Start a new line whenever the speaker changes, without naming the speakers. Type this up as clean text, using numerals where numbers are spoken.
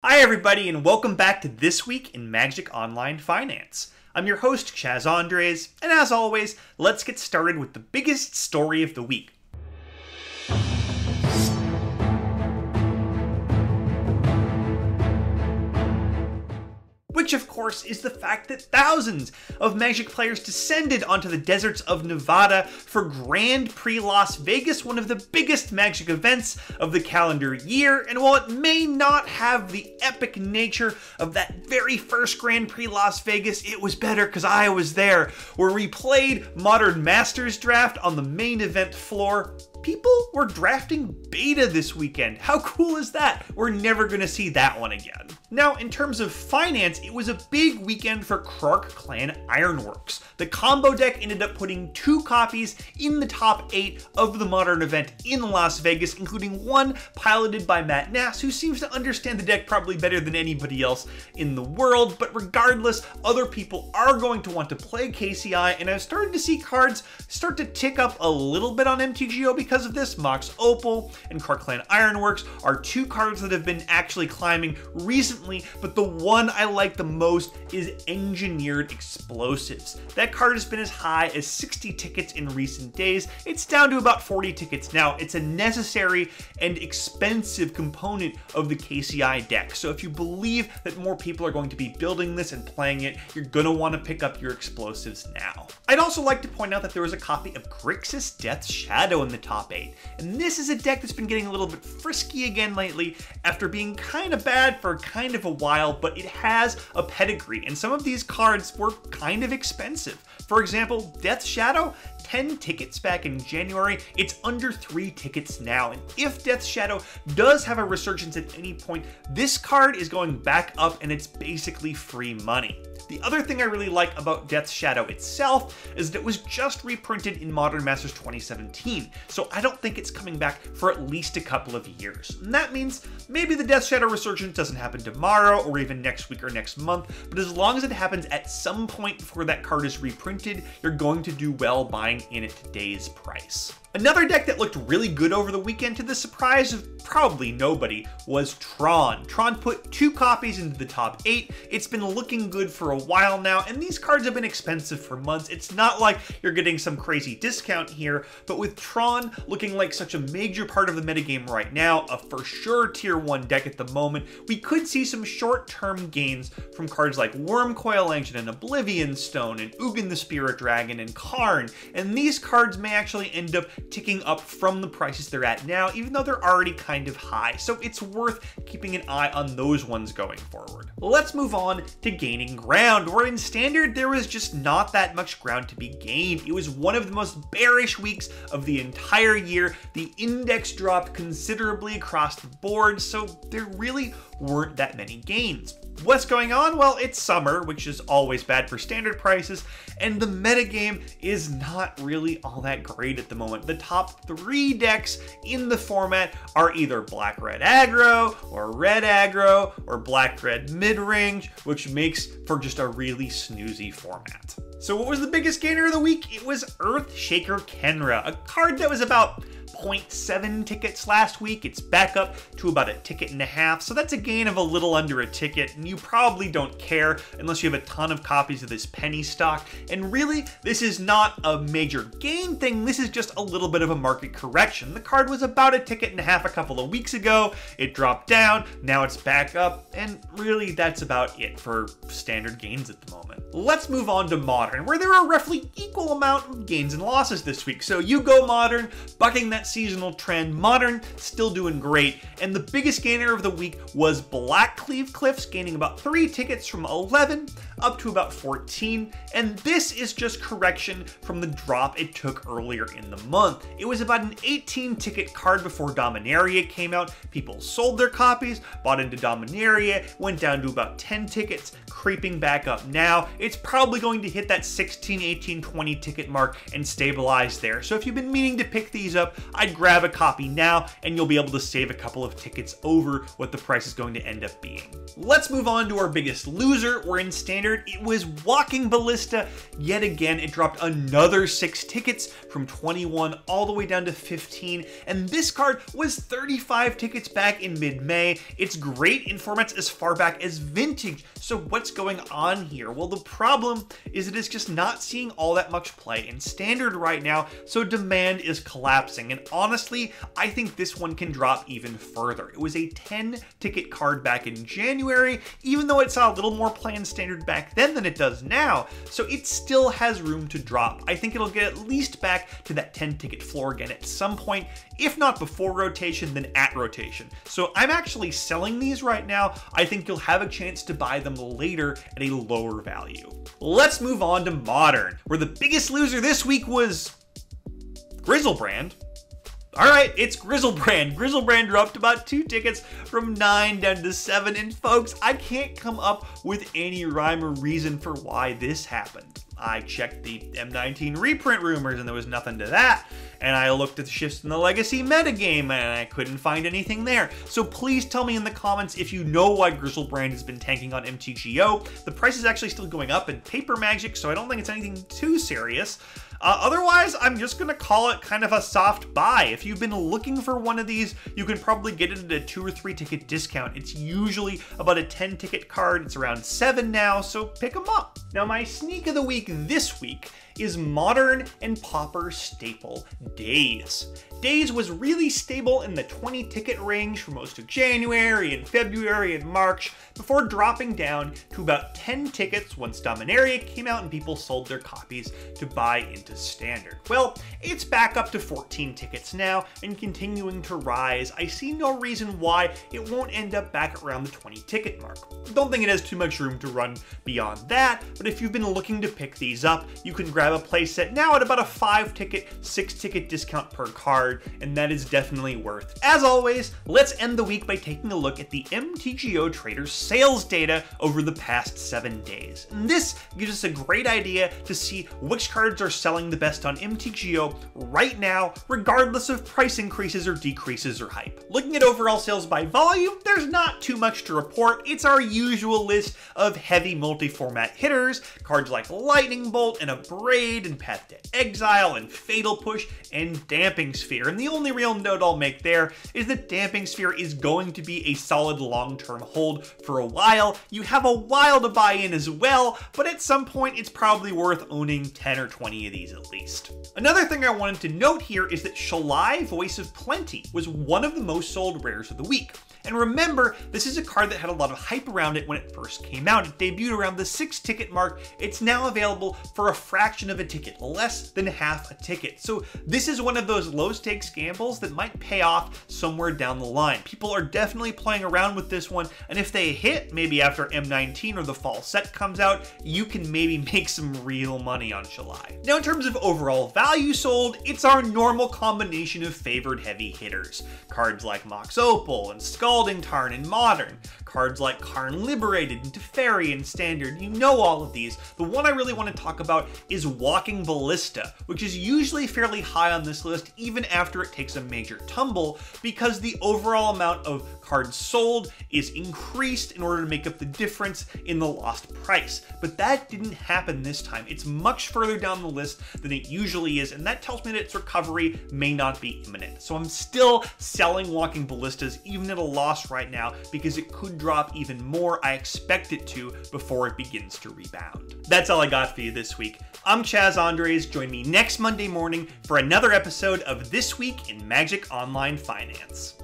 Hi everybody and welcome back to This Week in Magic Online Finance. I'm your host, Chaz Andres, and as always, let's get started with the biggest story of the week. Which, of course, is the fact that thousands of Magic players descended onto the deserts of Nevada for Grand Prix Las Vegas, one of the biggest Magic events of the calendar year. And while it may not have the epic nature of that very first Grand Prix Las Vegas, it was better because I was there, where we played Modern Masters Draft on the main event floor. People were drafting beta this weekend. How cool is that? We're never going to see that one again. Now, in terms of finance, it was a big weekend for Krark Clan Ironworks. The combo deck ended up putting 2 copies in the top 8 of the Modern event in Las Vegas, including one piloted by Matt Nass, who seems to understand the deck probably better than anybody else in the world. But regardless, other people are going to want to play KCI, and I've started to see cards start to tick up a little bit on MTGO because of this. Mox Opal and Krark Clan Ironworks are 2 cards that have been actually climbing recently, but the one I like the most is Engineered Explosives. That card has been as high as 60 tickets in recent days. It's down to about 40 tickets now. It's a necessary and expensive component of the KCI deck. So if you believe that more people are going to be building this and playing it, you're going to want to pick up your explosives now. I'd also like to point out that there was a copy of Grixis Death's Shadow in the top 8. And this is a deck that's been getting a little bit frisky again lately after being kind of bad for kind of a while, but it has a pedigree, and some of these cards were kind of expensive. For example, Death's Shadow, 10 tickets back in January. It's under 3 tickets now, and if Death's Shadow does have a resurgence at any point, this card is going back up and it's basically free money. The other thing I really like about Death's Shadow itself is that it was just reprinted in Modern Masters 2017, so I don't think it's coming back for at least a couple of years. And that means maybe the Death's Shadow resurgence doesn't happen tomorrow or even next week or next month, but as long as it happens at some point before that card is reprinted, you're going to do well buying in at today's price. Another deck that looked really good over the weekend, to the surprise of probably nobody, was Tron. Tron put 2 copies into the top 8. It's been looking good for a while now, and these cards have been expensive for months. It's not like you're getting some crazy discount here, but with Tron looking like such a major part of the metagame right now, a for sure tier 1 deck at the moment, we could see some short-term gains from cards like Wormcoil Engine and Oblivion Stone and Ugin the Spirit Dragon and Karn, and these cards may actually end up ticking up from the prices they're at now, even though they're already kind of high, so it's worth keeping an eye on those ones going forward. Let's move on to gaining ground, where in Standard there was just not that much ground to be gained. It was one of the most bearish weeks of the entire year. The index dropped considerably across the board, so there really weren't that many gains. What's going on? Well, it's summer, which is always bad for Standard prices, and the metagame is not really all that great at the moment. The top 3 decks in the format are either Black-Red Aggro, or Red Aggro, or Black-Red Mid-Range, which makes for just a really snoozy format. So what was the biggest gainer of the week? It was Earthshaker Kenra, a card that was about 0.7 tickets last week. It's back up to about 1.5 tickets, so that's a gain of a little under a ticket, and you probably don't care unless you have a ton of copies of this penny stock. And really, this is not a major gain thing, this is just a little bit of a market correction. The card was about 1.5 tickets a couple of weeks ago, it dropped down, now it's back up, and really that's about it for Standard gains at the moment. Let's move on to Modern, where there are roughly equal amount of gains and losses this week. So you go Modern, bucking that seasonal trend. Modern still doing great, and the biggest gainer of the week was Blackcleave Cliffs, gaining about 3 tickets from 11 up to about 14, and this is just correction from the drop it took earlier in the month. It was about an 18 ticket card before Dominaria came out. People sold their copies, bought into Dominaria, went down to about 10 tickets, creeping back up now. It's probably going to hit that 16, 18, 20 ticket mark and stabilize there. So if you've been meaning to pick these up, I'd grab a copy now, and you'll be able to save a couple of tickets over what the price is going to end up being. Let's move on to our biggest loser, where in Standard, it was Walking Ballista. Yet again, it dropped another 6 tickets from 21 all the way down to 15, and this card was 35 tickets back in mid-May. It's great in formats as far back as Vintage, so what's going on here? Well, the problem is it is just not seeing all that much play in Standard right now, so demand is collapsing, and honestly, I think this one can drop even further. It was a 10-ticket card back in January, even though it saw a little more play in Standard back then than it does now, so it still has room to drop. I think it'll get at least back to that 10-ticket floor again at some point, if not before rotation, then at rotation. So I'm actually selling these right now. I think you'll have a chance to buy them later at a lower value. Let's move on to Modern, where the biggest loser this week was Griselbrand. Alright, it's Griselbrand. Griselbrand dropped about 2 tickets from 9 down to 7, and folks, I can't come up with any rhyme or reason for why this happened. I checked the M19 reprint rumors and there was nothing to that, and I looked at the shifts in the Legacy metagame and I couldn't find anything there. So please tell me in the comments if you know why Griselbrand has been tanking on MTGO. The price is actually still going up in paper Magic, so I don't think it's anything too serious. Otherwise, I'm just gonna call it kind of a soft buy. If you've been looking for one of these, you can probably get it at a 2 or 3 ticket discount. It's usually about a 10 ticket card. It's around 7 now, so pick them up. Now, my sneak of the week this week is Modern and Pauper staple Days. Days was really stable in the 20 ticket range for most of January and February and March, before dropping down to about 10 tickets once Dominaria came out and people sold their copies to buy into Standard. Well, it's back up to 14 tickets now and continuing to rise. I see no reason why it won't end up back around the 20 ticket mark. Don't think it has too much room to run beyond that, but if you've been looking to pick these up, you can grab a playset now at about a 5 ticket, 6 ticket discount per card, and that is definitely worth it. As always, let's end the week by taking a look at the MTGO Traders sales data over the past 7 days. And this gives us a great idea to see which cards are selling the best on MTGO right now, regardless of price increases or decreases or hype. Looking at overall sales by volume, there's not too much to report. It's our usual list of heavy multi-format hitters, cards like Lightning Bolt and Abrade and Path to Exile and Fatal Push and Damping Sphere. And the only real note I'll make there is that Damping Sphere is going to be a solid long-term hold for a while. You have a while to buy in as well, but at some point it's probably worth owning 10 or 20 of these at least. Another thing I wanted to note here is that Shalai, Voice of Plenty, was one of the most sold rares of the week. And remember, this is a card that had a lot of hype around it when it first came out. It debuted around the 6 ticket mark. It's now available for a fraction of a ticket, less than half a ticket. So this is one of those low stakes gambles that might pay off somewhere down the line. People are definitely playing around with this one, and if they hit, maybe after M19 or the fall set comes out, you can maybe make some real money on Shalai. Now, in terms of overall value sold, it's our normal combination of favored heavy hitters. Cards like Mox Opal and Scalding Tarn in Modern, cards like Karn Liberated and Teferi in Standard. You know all of these. The one I really want to talk about is Walking Ballista, which is usually fairly high on this list even after it takes a major tumble, because the overall amount of cards sold is increased in order to make up the difference in the lost price. But that didn't happen this time. It's much further down the list than it usually is, and that tells me that its recovery may not be imminent. So I'm still selling Walking Ballistas even at a loss right now, because it could drop even more. I expect it to before it begins to rebound. That's all I got for you this week. I'm Chaz Andres. Join me next Monday morning for another episode of This Week in Magic Online Finance.